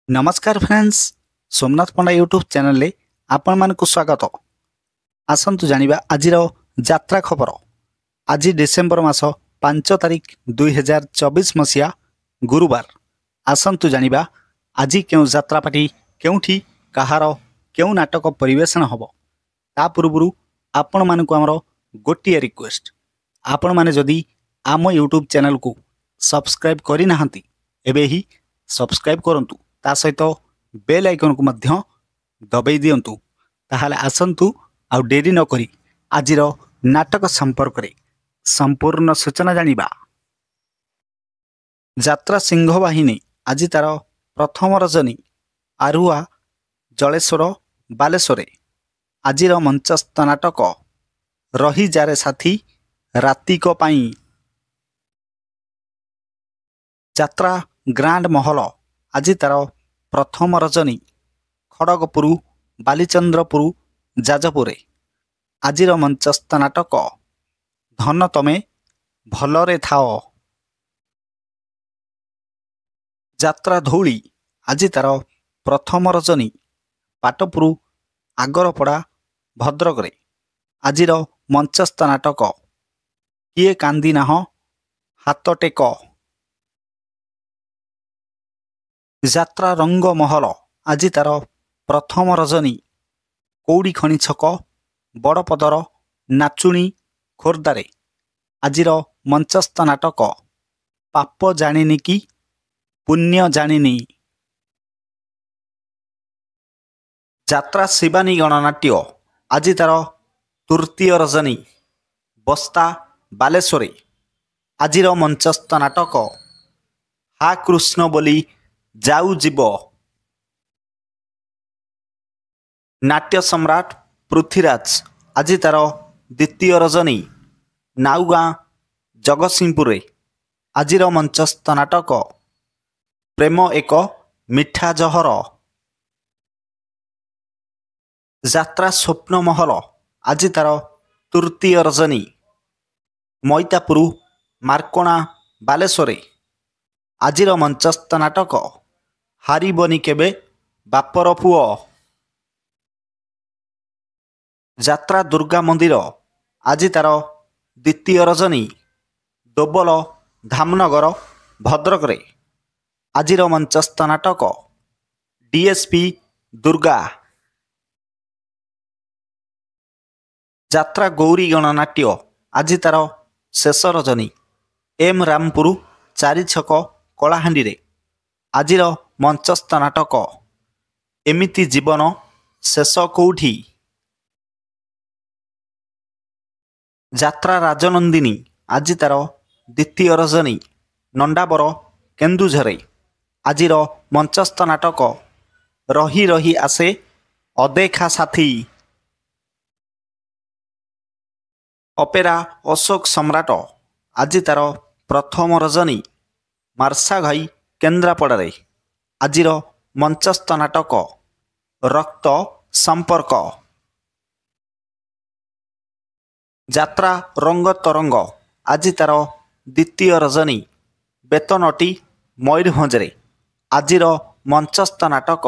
नमस्कार फ्रेंड्स, सोमनाथ पंडा YouTube channel ले आपण मानकु स्वागत। आसंतु जानिबा आजिर यात्रा खबर। आज डिसेम्बर मास 5 तारिख 2024 मसीहा गुरुवार। आसंतु जानिबा आज केउ यात्रा पार्टी केउठी कहार केउ नाटक परिवेषण हबो। ता पूर्वरु आपण मानकु हमरो गोटिए रिक्वेस्ट, आपण माने जदी आम यूट्यूब चैनल को सब्सक्राइब करि नाहंती एबे ही सब्सक्राइब करंतु। ता सहित बेल आइकन को मध्य दबाई दियंतु। ताहाले आसंतु आउ डेरी न करी आजिर नाटक संपर्क रे संपूर्ण सूचना जानिबा। यात्रा सिंह बाहिनी आज तार प्रथम रजनी आरुआ जलेश्वर बालेश्वरे आजिर मंचस्थ नाटक रही जारे साथी रातिक पाई। यात्रा ग्रांड महल आज तार प्रथम रजनी खड़गपुर बालीचंद्रपुर जाजपुरे आजिर मंचस्थ नाटक धन तमे भलरे थाओ। यात्रा धौली आज तार प्रथम रजनी पाटपुर आगरपड़ा भद्रक रे आजिर मंचस्थ नाटक किए कांदी नाह हाथ टेक। यात्रा रंग महल आज तार प्रथम रजनी कौड़ी खणी छक बड़पदर नाचुणी खोर्दारे आजिर मंचस्थ नाटक पाप जानिनी कि पुण्य जानिनी। यात्रा शिवानी गणनाट्य आज तार तृतीय रजनी बस्ता बालेश्वरे आजिर मंचस्थ नाटक हा कृष्ण बोली जाऊ जीव। नाट्य सम्राट पृथ्वीराज आज तार द्वितीय रजनी नाउगाँ जगतसिंहपुरे आजिर मंचस्थ नाटक प्रेम एक मिठा जहर। यात्रा स्वप्न महल आज तार तृतीय रजनी मैतापुर मार्कोणा बालेश्वरे आजिर मंचस्थ नाटक हारिबनी केबे बापर पुओ। यात्रा दुर्गा मंदिर आज तार द्वितीय रजनी दोबल धामनगर भद्रक रे आजिर मंचस्थ नाटक डीएसपी दुर्गा। यात्रा गौरी गणनाट्य आज तार शेष रजनी एम रामपुर चारि छक कलाहांडी रे आजिर मंचस्थ नाटक एमिति जीवन शेष कौठी। यात्रा राजनंदिनी आज तार द्वितीय रजनी नंडाबर केन्दुझरे आजिर मंचस्थ नाटक रही रही आसे अदेखा साथी। अपेरा अशोक सम्राट आज तार प्रथम रजनी मार्साघाई केन्द्रापड़ारे आजिर मंचस्थ नाटक रक्त संपर्क। यात्रा रंग तरंग आज तार द्वितीय रजनी बेतनटी मयूरभंजरे आजिर मंचस्थ नाटक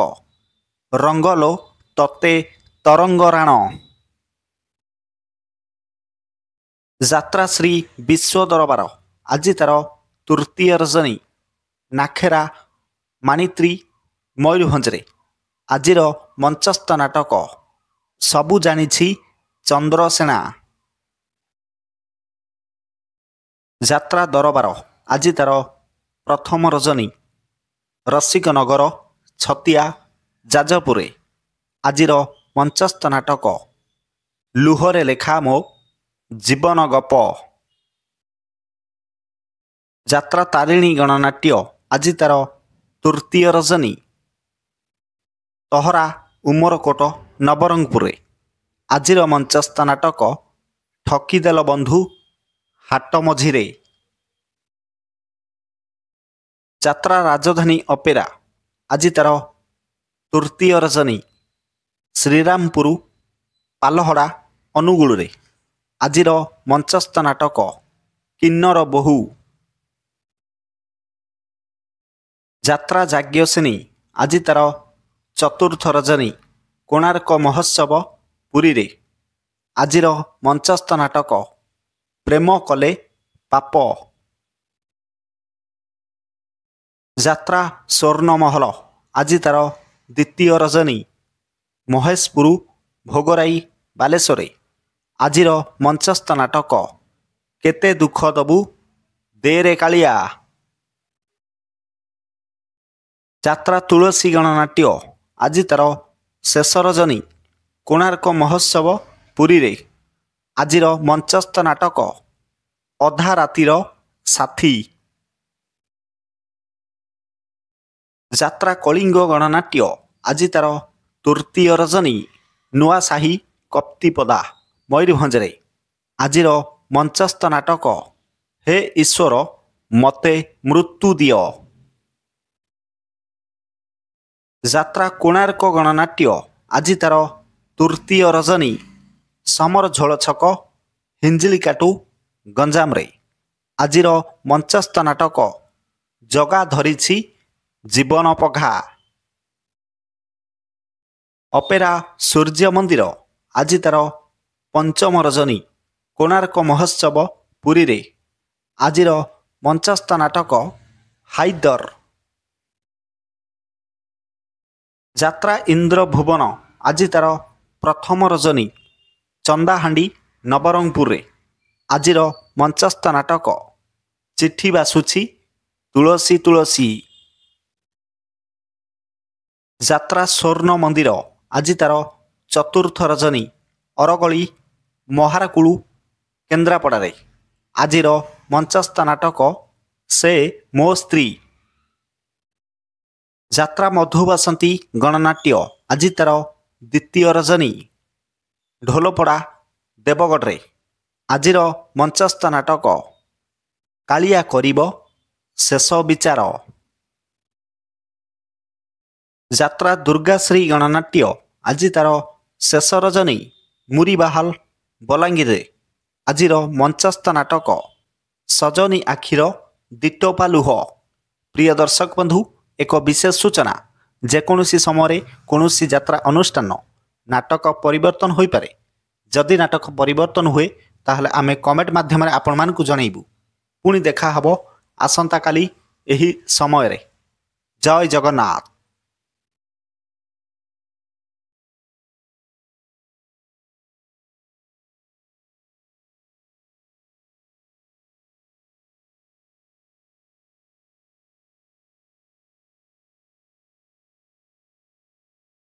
रंगलो तते तरंग राण। यात्रा श्री विश्व दरबार आज तार तृतीय रजनी नाखेरा मानित्री मयूरभंजरे आजिर मंचस्थ नाटक सबु जानिछि चंद्रसेना। यात्रा दरबार आज तार प्रथम रजनी रसिक नगर छतिया जाजपुरे आजिर मंचस्थ नाटक लुहरे लेखा मो जीवन गप। यात्रा तारिणी गणनाट्य आज तार तृतीय रजनी तहरा उमरकोट नवरंगपुरे आजिर मंचस्थ नाटक ठकीदेल बंधु हाट मझिरे। यात्रा राजधानी अपेरा आज तार तृतीय रजनी श्रीरामपुर पालहड़ा अनुगुल आजिर मंचस्थ नाटक किन्नर बोहू। यात्रा जाग्यसेनी ଆଜି ତାର ଚତୁର୍ଥ ରଜନୀ କୋଣାର୍କ ମହୋତ୍ସବ ପୁରୀରେ। ଆଜିର ମଞ୍ଚସ୍ଥ ନାଟକ ପ୍ରେମ କଲେ ପାପ। ଯାତ୍ରା ସ୍ୱର୍ଣ୍ଣମହଲ ଆଜି ତାର ଦ୍ୱିତୀୟ ରଜନୀ ମହେଶପୁର ଭୋଗରାଇ ବାଲେଶ୍ୱରରେ। ଆଜିର ମଞ୍ଚସ୍ଥ ନାଟକ କେତେ ଦୁଃଖ ଦବୁ ଦେରେ କାଳିଆ। ଯାତ୍ରା ତୁଳସୀ ଗଣନାଟ୍ୟ ଆଜି ତାର ଶେଷ ରଜନୀ କୋଣାର୍କ ମହୋତ୍ସବ ପୁରୀରେ। ଆଜିର ମଞ୍ଚସ୍ଥ ନାଟକ ଅଧା ରାତିର ସାଥୀ। ଯାତ୍ରା କଳିଙ୍ଗ ଗଣନାଟ୍ୟ ଆଜି ତାର ତୃତୀୟ ରଜନୀ ନୂଆସାହି କପ୍ତିପଦା ମୟୂରଭଞ୍ଜରେ। ଆଜିର ମଞ୍ଚସ୍ଥ ନାଟକ ହେ ଈଶ୍ୱର ମୋତେ ମୃତ୍ୟୁ ଦିଅ। ଯାତ୍ରା କୋଣାର୍କ ଗଣନାଟ୍ୟ ଆଜି ତାର ତୃତୀୟ ରଜନୀ ସମର ଝୋଳ ଛକ ହିଞ୍ଜିଳିକାଟୁ ଗଞ୍ଜାମରେ। ଆଜିର ମଞ୍ଚସ୍ଥ ନାଟକ ଜଗା ଧରିଛି ଜୀବନ ପଘା। ଅପେରା ସୂର୍ଯ୍ୟ ମନ୍ଦିର ଆଜି ତାର ପଞ୍ଚମ ରଜନୀ କୋଣାର୍କ ମହୋତ୍ସବ ପୁରୀରେ। ଆଜିର ମଞ୍ଚସ୍ଥ ନାଟକ ହାଇଦର। ଯାତ୍ରା ଇନ୍ଦ୍ରଭୁବନ ଆଜି ତାର ପ୍ରଥମ ରଜନୀ ଚନ୍ଦାହାଣ୍ଡି ନବରଙ୍ଗପୁରରେ। ଆଜିର ମଞ୍ଚସ୍ଥ ନାଟକ ଚିଠି ବାସୁଛି ତୁଳସୀ ତୁଳସୀ। ଯାତ୍ରା ସ୍ୱର୍ଣ୍ଣ ମନ୍ଦିର ଆଜି ତାର ଚତୁର୍ଥ ରଜନୀ ଅରଗଳି ମହାରାକୁଳୁ କେନ୍ଦ୍ରାପଡ଼ାରେ। ଆଜିର ମଞ୍ଚସ୍ଥ ନାଟକ ସେ ମୋ ସ୍ତ୍ରୀ। ଯାତ୍ରା ମଧୁବାସନ୍ତୀ ଗଣନାଟ୍ୟ ଆଜି ତାର ଦ୍ୱିତୀୟ ରଜନୀ ଢୋଲପଡ଼ା ଦେବଗଡ଼ରେ। ଆଜିର ମଞ୍ଚସ୍ଥ ନାଟକ କାଳିଆ କରିବ ଶେଷ ବିଚାର। ଯାତ୍ରା ଦୁର୍ଗାଶ୍ରୀ ଗଣନାଟ୍ୟ ଆଜି ତାର ଶେଷ ରଜନୀ ମୁରିବାହାଲ ବଲାଙ୍ଗୀରରେ। ଆଜିର ମଞ୍ଚସ୍ଥ ନାଟକ ସଜନୀ ଆଖିର ଦିଟୋପା ଲୁହ। ପ୍ରିୟ ଦର୍ଶକ ବନ୍ଧୁ, ଏକ ବିଶେଷ ସୂଚନା, ଯେକୌଣସି ସମୟରେ କୌଣସି ଯାତ୍ରା ଅନୁଷ୍ଠାନ ନାଟକ ପରିବର୍ତ୍ତନ ହୋଇପାରେ। ଯଦି ନାଟକ ପରିବର୍ତ୍ତନ ହୁଏ ତାହେଲେ ଆମେ କମେଣ୍ଟ ମାଧ୍ୟମରେ ଆପଣମାନଙ୍କୁ ଜଣାଇବୁ। ପୁଣି ଦେଖା ହେବ ଆସନ୍ତାକାଲି ଏହି ସମୟରେ। ଜୟ ଜଗନ୍ନାଥ।